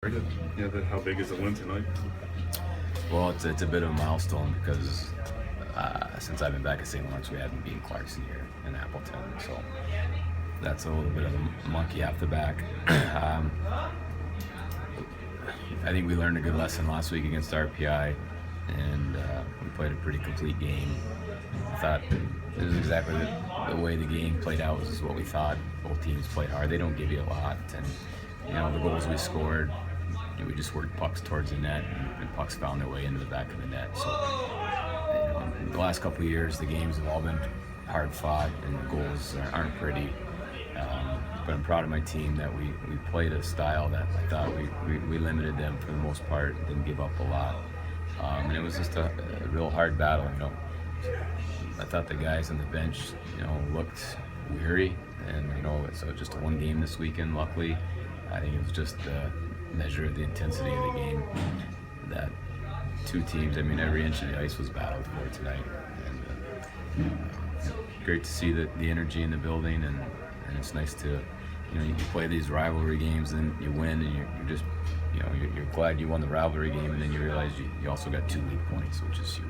How big is the win tonight? Well, it's a bit of a milestone because since I've been back at St. Lawrence, we haven't beaten Clarkson here in Appleton, so that's a little bit of a monkey off the back. I think we learned a good lesson last week against RPI, and we played a pretty complete game. I thought it was exactly the way the game played out was what we thought. Both teams played hard. They don't give you a lot, and the goals we scored, we just worked pucks towards the net, and pucks found their way into the back of the net. So, the last couple of years, the games have all been hard fought, and the goals aren't pretty. But I'm proud of my team that we played a style that I thought we limited them for the most part, didn't give up a lot. And it was just a real hard battle. I thought the guys on the bench, looked weary, and so just one game this weekend. Luckily, I think it was just a measure of the intensity of the game. That two teams, every inch of the ice was battled for tonight, and great to see the energy in the building, and it's nice to, you play these rivalry games and you win, and you're just, you're glad you won the rivalry game, and then you realize you also got 2 league points, which is huge.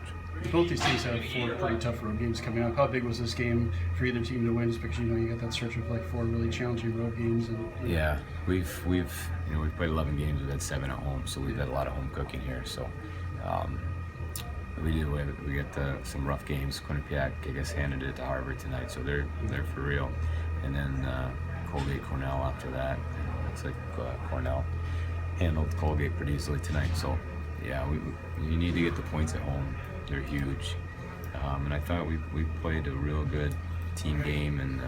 Both these teams have 4 pretty tough road games coming up. How big was this game for either team to win? Just because you got that stretch of 4 really challenging road games. Yeah, we've played 11 games. We've had 7 at home, so we've had a lot of home cooking here. So we get some rough games. Quinnipiac, I guess, handed it to Harvard tonight, so they're for real. And then Colgate, Cornell after that. And looks like Cornell handled Colgate pretty easily tonight. So yeah, you need to get the points at home. They're huge. And I thought we played a real good team game, and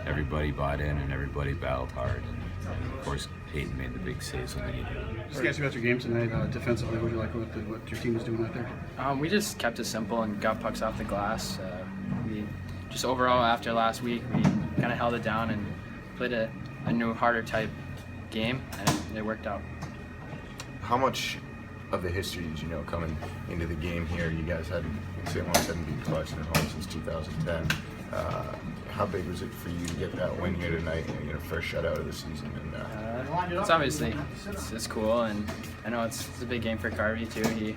everybody bought in and everybody battled hard. And of course, Hayton made the big saves when they needed it. Just ask you about your game tonight. Defensively, what do you like what your team was doing out there? We just kept it simple and got pucks off the glass. We just overall, after last week, we kind of held it down and played a new, harder type game, and it worked out. How much of the history did you know coming into the game here? You guys St. Lawrence hadn't beaten Clarkson at home since 2010. How big was it for you to get that win here tonight? First shutout of the season. It's obviously it's cool, and I know it's a big game for Carvey too.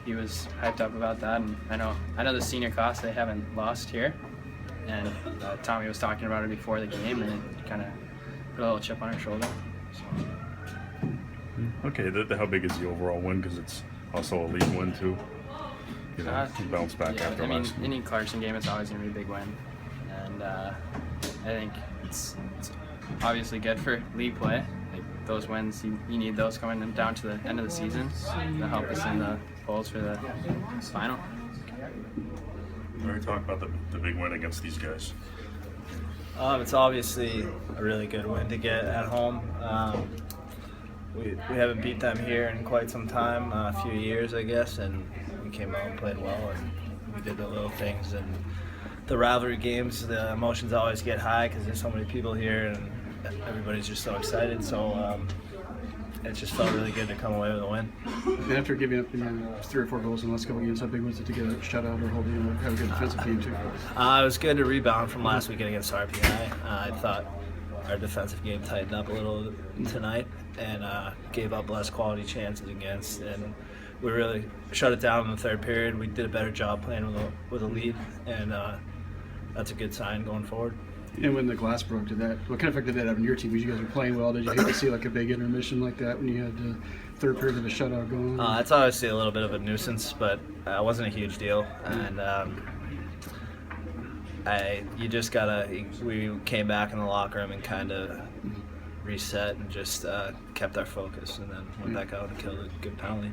He was hyped up about that, and I know the senior class, they haven't lost here, and Tommy was talking about it before the game, and it kind of put a little chip on our shoulder. Okay, how big is the overall win? Because it's also a league win too. You bounce back after last. Any Clarkson game, it's always going to be a big win, and I think it's obviously good for league play. Those wins, you need those coming down to the end of the season to help us in the polls for the final. All right, talk about the big win against these guys. It's obviously a really good win to get at home. We haven't beat them here in quite some time, a few years, I guess, and we came out and played well, and we did the little things. And the rivalry games, the emotions always get high because there's so many people here, and everybody's just so excited. So it just felt really good to come away with a win. And after giving up 3 or 4 goals in the last couple games, how big was it to get a shutout or have a good defensive game too? It was good to rebound from last weekend against RPI. I thought our defensive game tightened up a little tonight and gave up less quality chances against, and we really shut it down in the third period. We did a better job playing with a lead, and that's a good sign going forward. And when the glass broke, what kind of effect did that have on your team? You guys were playing well. Did you hate to see a big intermission like that when you had the third period of a shutout going on? It's obviously a little bit of a nuisance, but it wasn't a huge deal. And we came back in the locker room and kind of reset and just kept our focus, and then went back out and killed a good penalty.